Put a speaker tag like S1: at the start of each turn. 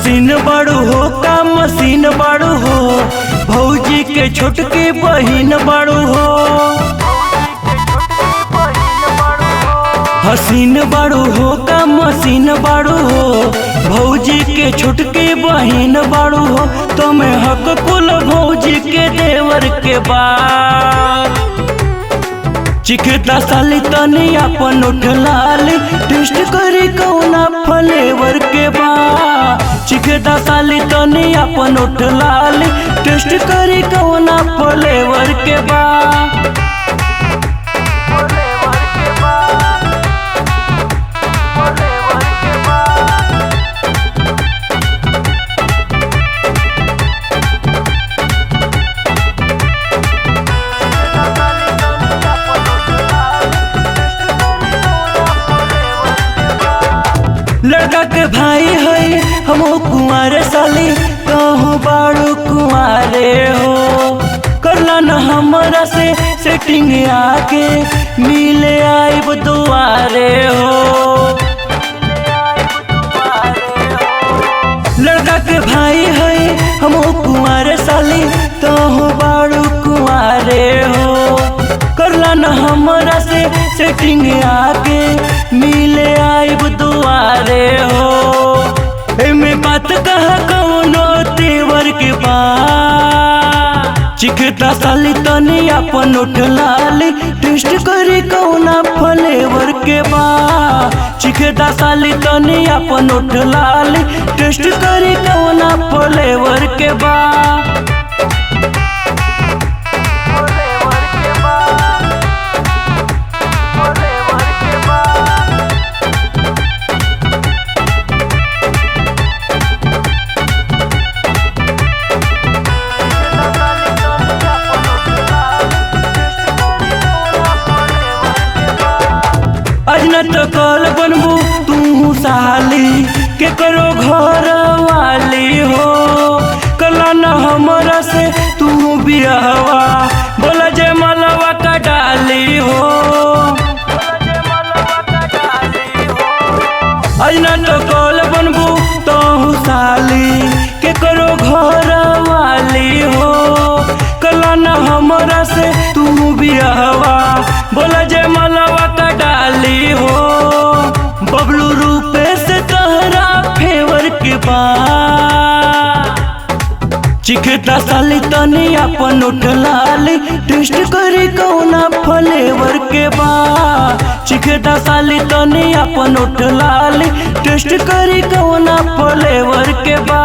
S1: हसीन बाड़ू हो का मसीन बाड़ू हो, भौजी के छोटकी बहिन बाड़ू हो। हसीन बाड़ू हो का मसीन बाड़ू हो, भौजी के छोटकी बहिन बाड़ू हो। तुम्हें हक कुल भौजी के देवर के बाद चिखता साली तनी अपन उठलाली, टेस्ट करी कौना फ्लेवर के बा। चिखता साली तनी अपन उठलाली, टेस्ट करी कौना फ्लेवर के बा। लड़का के भाई है हम कुंवारे साली, कहूँ बाड़ू कुंवारे हो। करला न हमरा से सेटिंग आके, मिले आइब दुआरे हो। लड़का के भाई है हम कुंवारे साली, कहूँ बाड़ू कुंवारे हो। करला न हमरा से सेटिंग आके, मिले आइब दुआरे हो। एमे बात कहा कौनो तेवर के बा। चिखता साली तनी अपन उठलाली, टेस्ट करी कौना फ्लेवर के बा। चिखता साली तनी अपन उठलाली, टेस्ट करी कौना फ्लेवर के बा। अजना तो कल बनबू तू साली, के करो घर वाली हो। कला न हमरा से तू बियाहवा, बोला जय मलवा का डाली हो। अजना तो कल बनबू तू साली, के करो घर वाली हो। कला न हमरा से तू बियाहवा, बोला जय मलवा का डाली हो। बबलू रूपे से तहरा फेवर के बा। चिखता साली तनी अपन उठलाली, टेस्ट करी कौना फ्लेवर के बा। चिखता साली तनी अपन उठलाली, टेस्ट करी कौना फ्लेवर के बा।